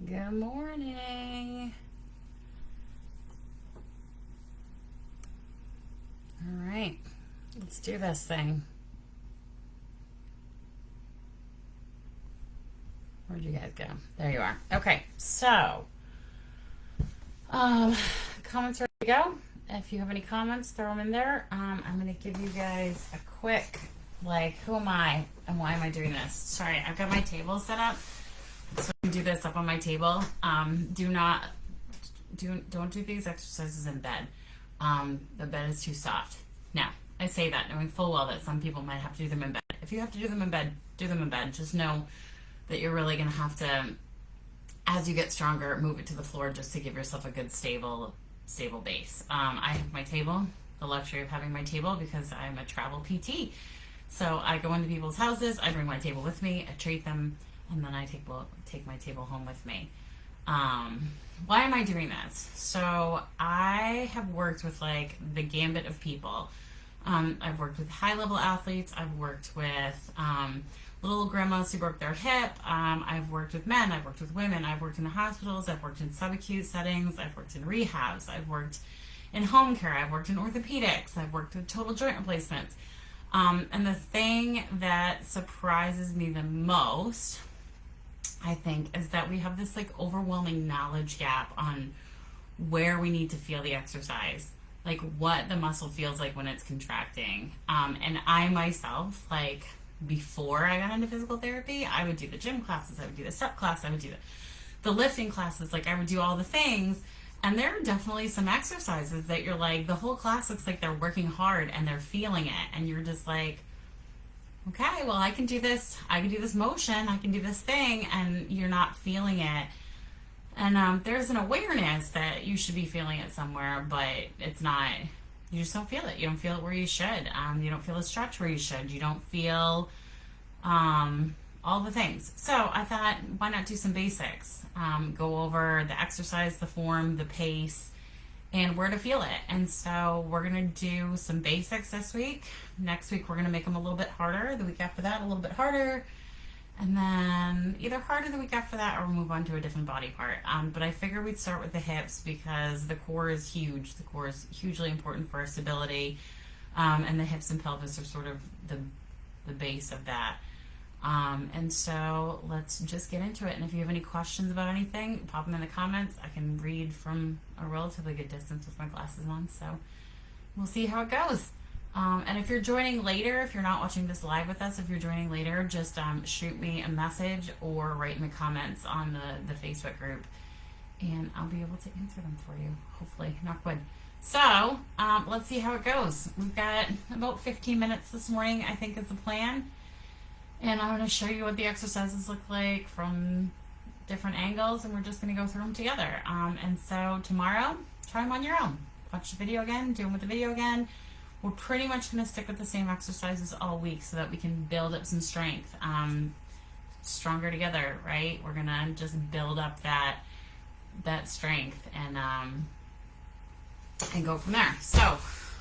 Good morning. All right, let's do this thing. Where'd you guys go? There you are. Okay, so comments ready to go. If you have any comments, throw them in there. I'm going to give you guys a quick, who am I and why am I doing this? Sorry, I've got my table set up, so I can do this up on my table. Don't do these exercises in bed. The bed is too soft. Now, I say that knowing full well that some people might have to do them in bed. If you have to do them in bed, do them in bed. Just know that you're really going to have to, as you get stronger, move it to the floor just to give yourself a good stable base. I have my table, the luxury of having my table because I'm a travel PT. So I go into people's houses, I bring my table with me, I treat them, and then I take my table home with me. Why am I doing this? So I have worked with the gambit of people. I've worked with high-level athletes. I've worked with little grandmas who broke their hip. I've worked with men. I've worked with women. I've worked in hospitals. I've worked in subacute settings. I've worked in rehabs. I've worked in home care. I've worked in orthopedics. I've worked with total joint replacements. And the thing that surprises me the most, I think, is that we have this overwhelming knowledge gap on where we need to feel the exercise, what the muscle feels like when it's contracting. And I myself, before I got into physical therapy, I would do the gym classes, I would do the step class, I would do the lifting classes, I would do all the things. And there are definitely some exercises that you're the whole class looks like they're working hard and they're feeling it. And you're just okay, well, I can do this motion, I can do this thing, and you're not feeling it. And there's an awareness that you should be feeling it somewhere, but it's not. You just don't feel it. You don't feel it where you should. You don't feel the stretch where you should. You don't feel all the things. So I thought, why not do some basics? Go over the exercise, the form, the pace, and where to feel it. And so we're going to do some basics this week. Next week, we're going to make them a little bit harder. The week after that, a little bit harder. And then either harder the week after that or move on to a different body part. But I figured we'd start with the hips because the core is huge. The core is hugely important for our stability. And the hips and pelvis are sort of the base of that. And so let's just get into it. And if you have any questions about anything, pop them in the comments. I can read from a relatively good distance with my glasses on. So we'll see how it goes. And if you're joining later, if you're not watching this live with us, if you're joining later, just shoot me a message or write in the comments on the Facebook group, and I'll be able to answer them for you, hopefully, knock wood. So let's see how it goes. We've got about 15 minutes this morning, I think, is the plan, and I'm going to show you what the exercises look like from different angles, and we're just going to go through them together. And so tomorrow, try them on your own. Watch the video again, do them with the video again. We're pretty much going to stick with the same exercises all week so that we can build up some strength. Stronger together, right? We're going to just build up that strength and go from there. So,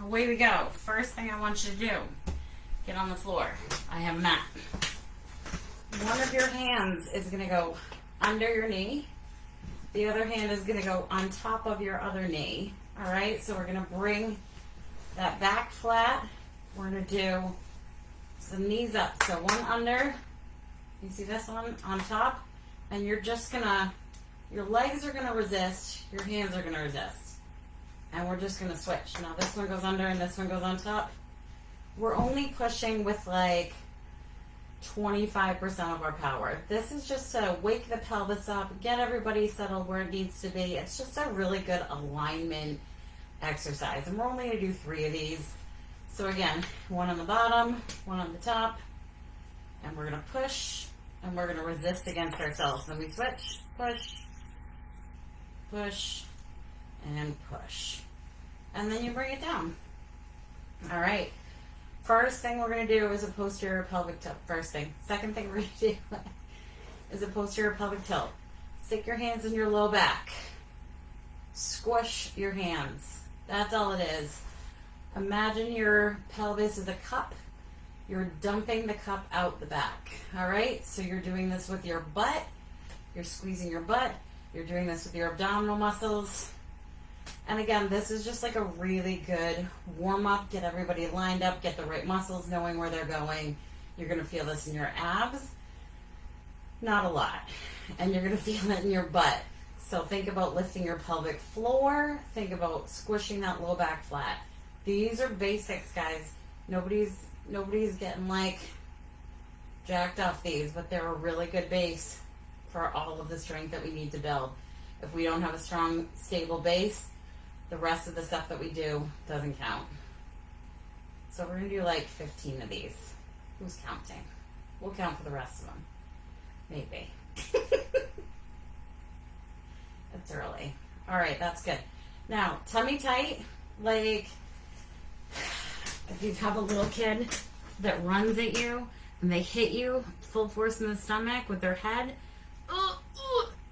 away we go. First thing I want you to do, get on the floor. I have a mat. One of your hands is going to go under your knee. The other hand is going to go on top of your other knee. All right? So we're going to bring that back flat. We're going to do some knees up. So one under, you see this one on top, and you're just going to, your legs are going to resist, your hands are going to resist. And we're just going to switch. Now this one goes under and this one goes on top. We're only pushing with 25% of our power. This is just to wake the pelvis up, get everybody settled where it needs to be. It's just a really good alignment exercise, and we're only going to do 3 of these. So again, one on the bottom, one on the top, and we're going to push, and we're going to resist against ourselves. Then we switch, push, push, and push, and then you bring it down. All right. First thing we're going to do is a posterior pelvic tilt. First thing. Second thing we're going to do is a posterior pelvic tilt. Stick your hands in your low back. Squish your hands. That's all it is. Imagine your pelvis is a cup. You're dumping the cup out the back. All right? So you're doing this with your butt you're squeezing your butt, you're doing this with your abdominal muscles. And again, this is just like a really good warm-up. Get everybody lined up, get the right muscles knowing where they're going. You're going to feel this in your abs. Not a lot. And you're going to feel it in your butt. So think about lifting your pelvic floor. Think about squishing that low back flat. These are basics, guys. Nobody's getting like jacked off these, but they're a really good base for all of the strength that we need to build. If we don't have a strong, stable base, the rest of the stuff that we do doesn't count. So we're going to do like 15 of these. Who's counting? We'll count for the rest of them. Maybe. It's early. All right, that's good. Now, tummy tight, like if you have a little kid that runs at you and they hit you full force in the stomach with their head,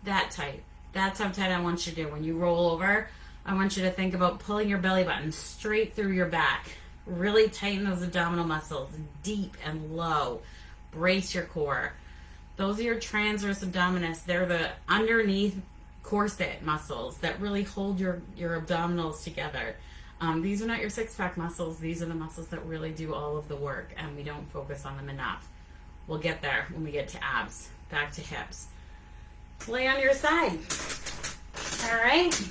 that tight. That's how tight I want you to do. When you roll over, I want you to think about pulling your belly button straight through your back. Really tighten those abdominal muscles, deep and low. Brace your core. Those are your transverse abdominis. They're the underneath corset muscles that really hold your abdominals together. These are not your six-pack muscles. These are the muscles that really do all of the work, and we don't focus on them enough. We'll get there when we get to abs. Back to hips. Lay on your side. All right?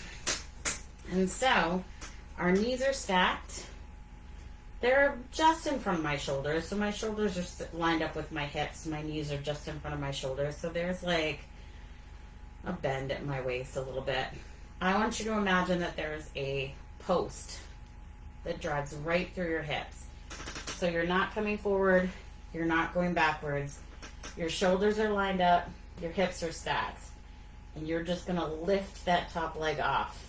And so, our knees are stacked. They're just in front of my shoulders. So my shoulders are lined up with my hips. My knees are just in front of my shoulders. So there's like a bend at my waist a little bit. I want you to imagine that there's a post that drives right through your hips. So you're not coming forward. You're not going backwards. Your shoulders are lined up. Your hips are stacked. And you're just going to lift that top leg off.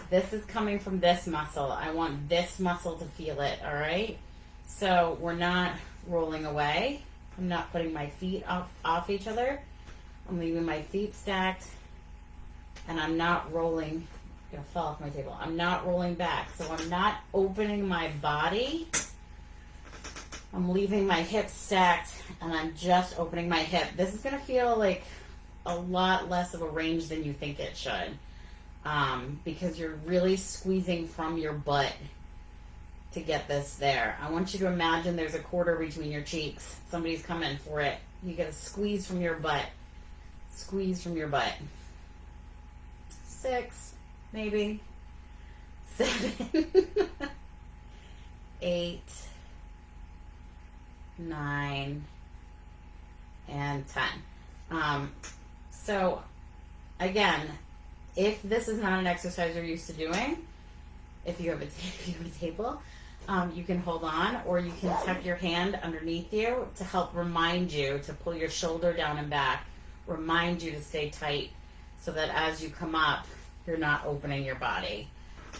This is coming from this muscle. I want this muscle to feel it, all right? So we're not rolling away. I'm not putting my feet off each other. I'm leaving my feet stacked. And I'm not rolling. I'm going to fall off my table. I'm not rolling back. So I'm not opening my body. I'm leaving my hips stacked, and I'm just opening my hip. This is going to feel like a lot less of a range than you think it should. Because you're really squeezing from your butt to get this there. I want you to imagine there's a quarter between your cheeks. Somebody's coming for it. You gotta squeeze from your butt. Squeeze from your butt. 6, maybe. 7, 8, 9, and 10. So, again, if this is not an exercise you're used to doing, if you have a table, you can hold on, or you can tuck your hand underneath you to help remind you to pull your shoulder down and back, remind you to stay tight so that as you come up, you're not opening your body.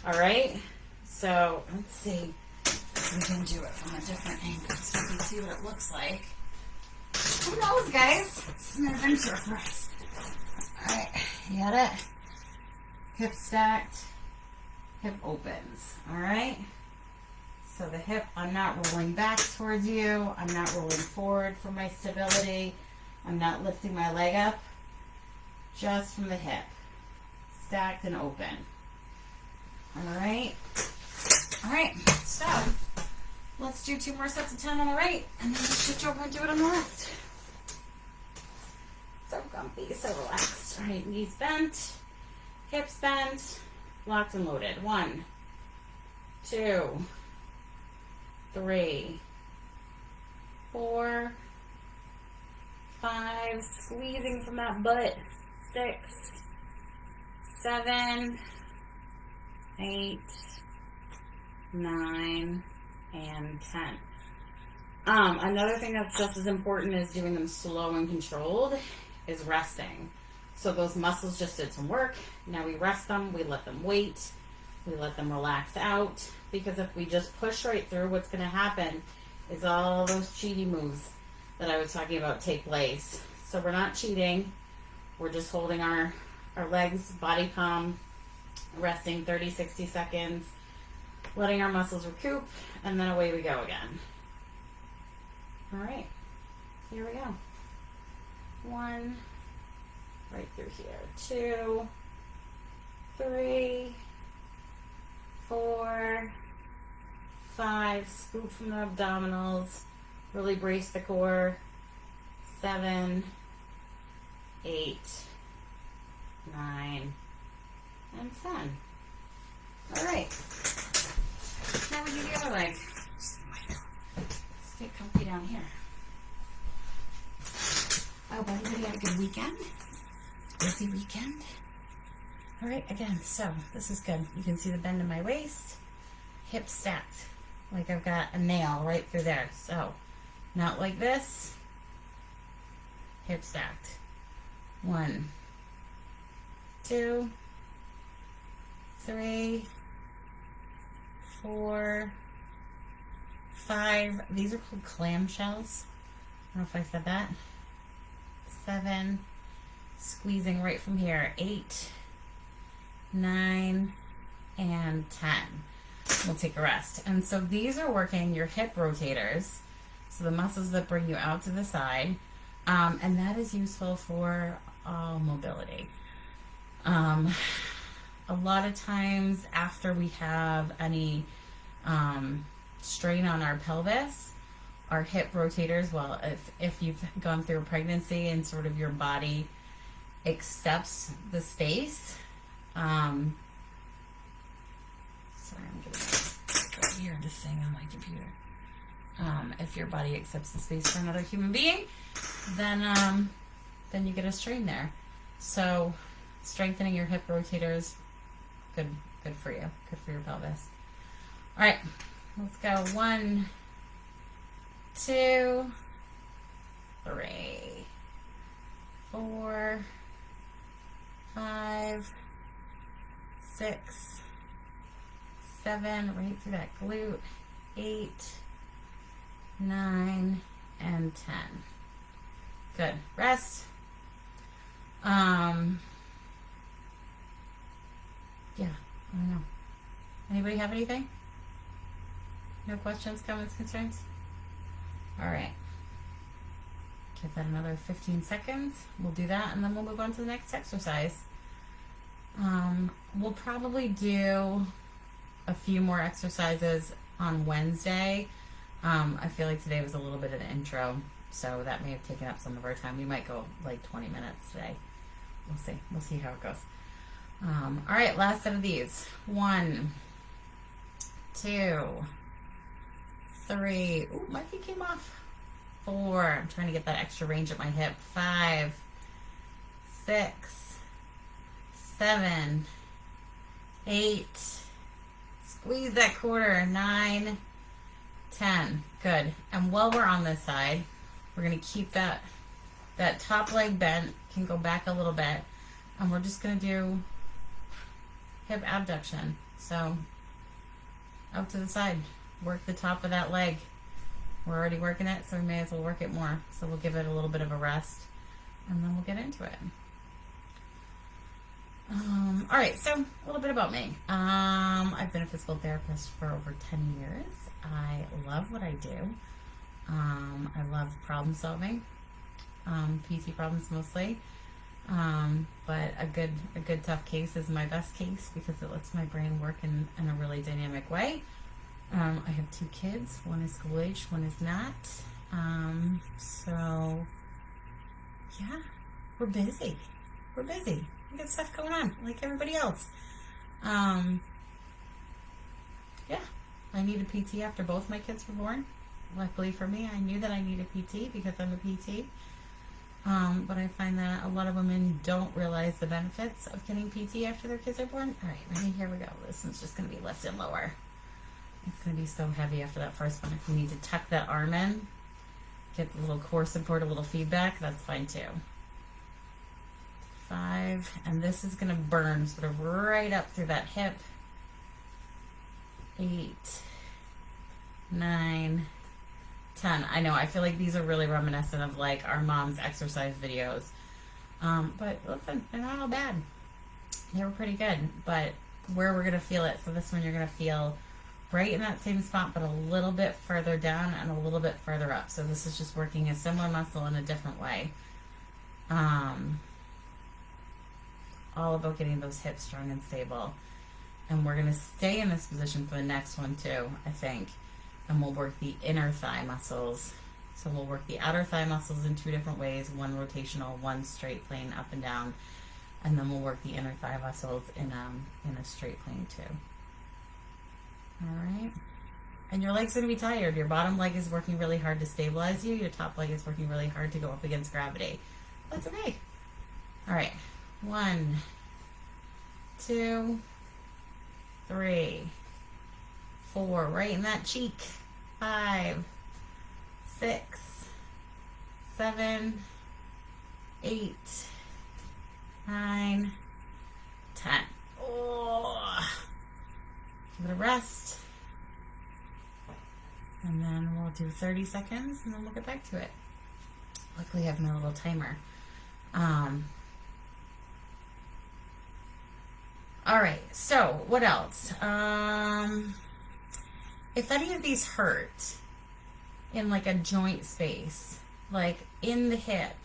All right? So let's see if we can do it from a different angle so we can see what it looks like. Who knows, guys? It's an adventure for us. All right, you got it? Hip stacked, hip opens, all right? So the hip, I'm not rolling back towards you. I'm not rolling forward for my stability. I'm not lifting my leg up, just from the hip. Stacked and open. All right? All right, so let's do 2 more sets of 10 on the right, and then we'll switch over and do it on the left. So comfy, so relaxed. All right, knees bent. Hips bent, locked and loaded. 1, 2, 3, 4, 5, squeezing from that butt. 6, 7, 8, 9, and 10. Another thing that's just as important as doing them slow and controlled is resting. So those muscles just did some work. Now we rest them, we let them wait, we let them relax out. Because if we just push right through, what's going to happen is all those cheaty moves that I was talking about take place. So we're not cheating. We're just holding our legs, body calm, resting 30, 60 seconds, letting our muscles recoup, and then away we go again. All right, here we go. 1, through here. 2, 3, 4, 5. Scoop from the abdominals. Really brace the core. 7, 8, 9, and 10. All right. Now we do the other leg. Let's get comfy down here. Oh, but everybody had a good weekend? Busy weekend? All right, again, so this is good. You can see the bend in my waist. Hips stacked. Like I've got a nail right through there. So, not like this. Hip stacked. 1, 2, 3, 4, 5. These are called clamshells. I don't know if I said that. 7. Squeezing right from here. 8, 9, and 10. We'll take a rest. And so these are working your hip rotators. So the muscles that bring you out to the side. And that is useful for all mobility. A lot of times after we have any strain on our pelvis, our hip rotators, well, if you've gone through a pregnancy and sort of your body accepts the space, sorry, I'm getting right here, this thing on my computer. If your body accepts the space for another human being, then you get a strain there. So strengthening your hip rotators, good for you, good for your pelvis. All right, let's go. 1, 2, 3, 4, 5, 6, 7, right through that glute. 8, 9, and 10. Good. Rest. Yeah, I don't know. Anybody have anything? No questions, comments, concerns? All right. Give that another 15 seconds. We'll do that, and then we'll move on to the next exercise. We'll probably do a few more exercises on Wednesday. I feel like today was a little bit of an intro, so that may have taken up some of our time. We might go like 20 minutes today. We'll see. We'll see how it goes. All right, last set of these. 1, 2, 3. Ooh, my feet came off. 4. I'm trying to get that extra range at my hip. 5, 6, 7, 8. Squeeze that quarter. 9, 10. Good. And while we're on this side, we're going to keep that top leg bent. Can go back a little bit. And we're just going to do hip abduction. So out to the side. Work the top of that leg. We're already working it, so we may as well work it more. So we'll give it a little bit of a rest, and then we'll get into it. All right, so a little bit about me. I've been a physical therapist for over 10 years. I love what I do. I love problem solving, PT problems mostly. But a good tough case is my best case because it lets my brain work in a really dynamic way. I have 2 kids. One is school age, one is not. So yeah, we're busy. We got stuff going on like everybody else. Yeah, I need a PT after both my kids were born. Luckily for me, I knew that I needed PT because I'm a PT. But I find that a lot of women don't realize the benefits of getting PT after their kids are born. All right, ready? Here we go. This one's just going to be lifted lower. It's going to be so heavy after that first one. If you need to tuck that arm in, get a little core support, a little feedback, that's fine too. 5, and this is going to burn sort of right up through that hip. 8, 9, 10. I know, I feel like these are really reminiscent of like our mom's exercise videos. But listen, they're not all bad. They were pretty good, but where we're going to feel it, so this one you're going to feel right in that same spot, but a little bit further down and a little bit further up. So this is just working a similar muscle in a different way. all about getting those hips strong and stable. And we're going to stay in this position for the next one too, I think. And we'll work the inner thigh muscles. So we'll work the outer thigh muscles in 2 different ways, one rotational, one straight plane up and down. And then we'll work the inner thigh muscles in a straight plane too. All right. And your leg's going to be tired. Your bottom leg is working really hard to stabilize you. Your top leg is working really hard to go up against gravity. That's okay. All right. 1, 2, 3, 4. Right in that cheek. 5, 6, 7, 8, 9, 10. Oh. Give it a rest. And then we'll do 30 seconds and then we'll get back to it. Luckily I have my little timer. All right, so what else? If any of these hurt in like a joint space, like in the hip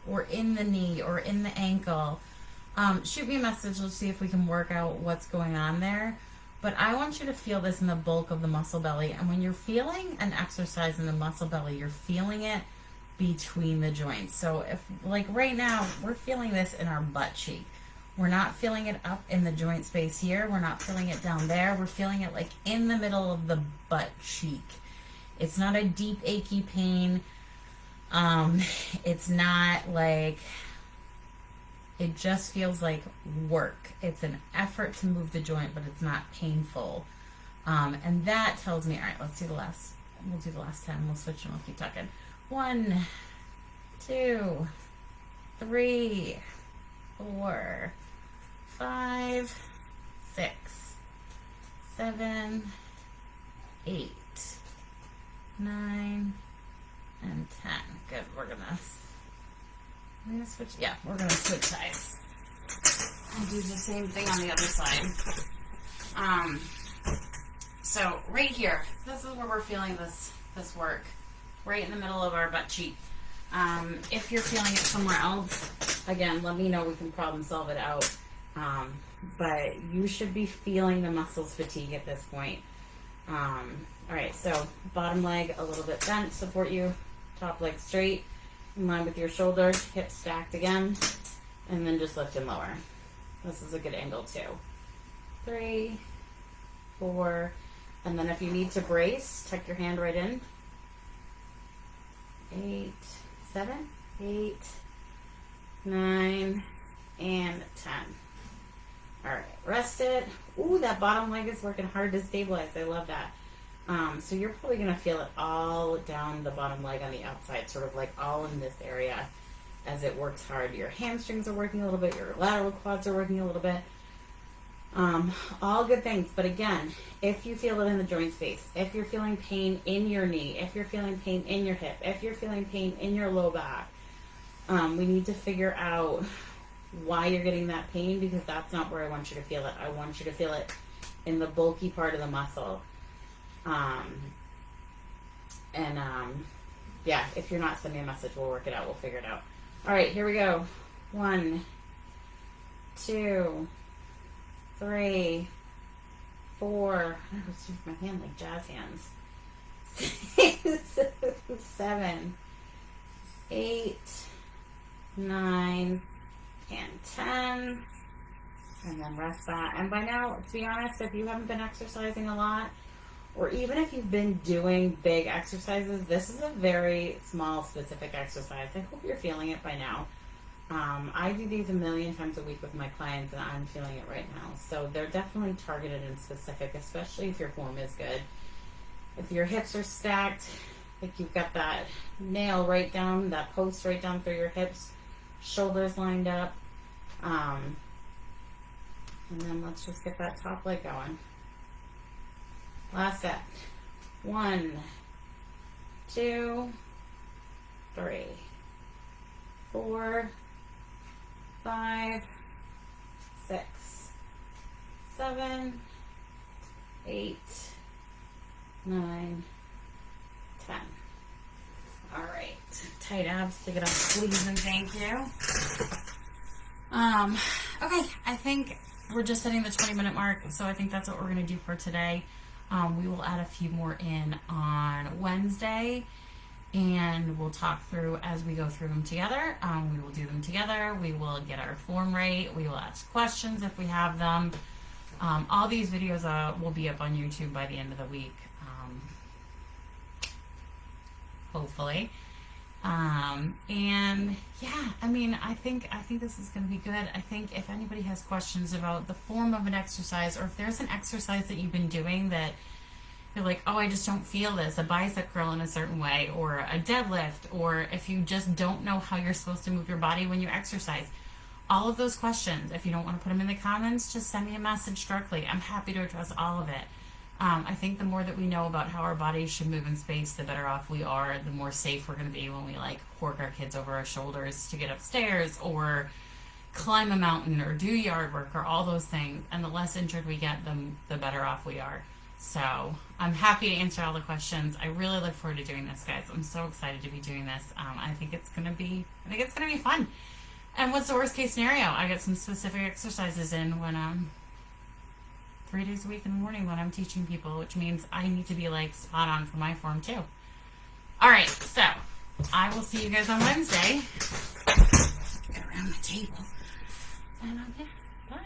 or in the knee or in the ankle, shoot me a message. Let's see if we can work out what's going on there. But I want you to feel this in the bulk of the muscle belly. And when you're feeling an exercise in the muscle belly, you're feeling it between the joints. So if, like right now, we're feeling this in our butt cheek. We're not feeling it up in the joint space here. We're not feeling it down there. We're feeling it like in the middle of the butt cheek. It's not a deep, achy pain. It's not like... It just feels like work. It's an effort to move the joint, but it's not painful. And that tells me, all right, let's do the last, we'll do the last 10. We'll switch and we'll keep talking. 1, 2, 3, 4, 5, 6, 7, 8, 9, and 10. Good, we're gonna switch. Yeah, we're gonna switch sides and do the same thing on the other side. So right here, this is where we're feeling this work, right in the middle of our butt cheek. If you're feeling it somewhere else, again, let me know. We can problem solve it out. But you should be feeling the muscles fatigue at this point. All right, so bottom leg a little bit bent, support you. Top leg straight, in line with your shoulder, hips stacked again, and then just lift and lower. This is a good angle too. 3, 4, and then if you need to brace, tuck your hand right in. 8, 7, 8, 9, and 10. All right, rest it. Ooh, that bottom leg is working hard to stabilize. I love that. So you're probably going to feel it all down the bottom leg on the outside, sort of like all in this area as it works hard. Your hamstrings are working a little bit. Your lateral quads are working a little bit. All good things. But again, if you feel it in the joint space, if you're feeling pain in your knee, if you're feeling pain in your hip, if you're feeling pain in your low back, we need to figure out why you're getting that pain, because that's not where I want you to feel it. I want you to feel it in the bulky part of the muscle. Yeah, if you're not, send me a message. We'll work it out. We'll figure it out. All right, here we go. 1, 2, 3, 4. I was using my hand like jazz hands. 6, 7, 8, 9, and 10. And then rest that. And by now, to be honest, if you haven't been exercising a lot, or even if you've been doing big exercises, this is a very small, specific exercise. I hope you're feeling it by now. I do these a million times a week with my clients, and I'm feeling it right now. So they're definitely targeted and specific, especially if your form is good. If your hips are stacked, like you've got that nail right down, that post right down through your hips, shoulders lined up. And then let's just get that top leg going. Last set. 1, 2, 3, 4, 5, 6, 7, 8, 9, 10. All right. Tight abs. Take it off, please, and thank you. Okay, I think we're just hitting the 20-minute mark, so I think that's what we're going to do for today. We will add a few more in on Wednesday, and we'll talk through as we go through them together. We will do them together. We will get our form right. We will ask questions if we have them. All these videos will be up on YouTube by the end of the week, hopefully. And yeah, I mean, I think this is going to be good. I think if anybody has questions about the form of an exercise, or if there's an exercise that you've been doing that you're like, oh, I just don't feel this, a bicep curl in a certain way, or a deadlift, or if you just don't know how you're supposed to move your body when you exercise, all of those questions, if you don't want to put them in the comments, just send me a message directly. I'm happy to address all of it. I think the more that we know about how our bodies should move in space, the better off we are, the more safe we're going to be when we like hork our kids over our shoulders to get upstairs, or climb a mountain, or do yard work, or all those things. And the less injured we get, the better off we are. So I'm happy to answer all the questions. I really look forward to doing this, guys. I'm so excited to be doing this. I think it's gonna be fun. And what's the worst case scenario? I get some specific exercises in when 3 days a week in the morning when I'm teaching people, which means I need to be like spot on for my form too. All right, so I will see you guys on Wednesday. Get around the table. And yeah, bye.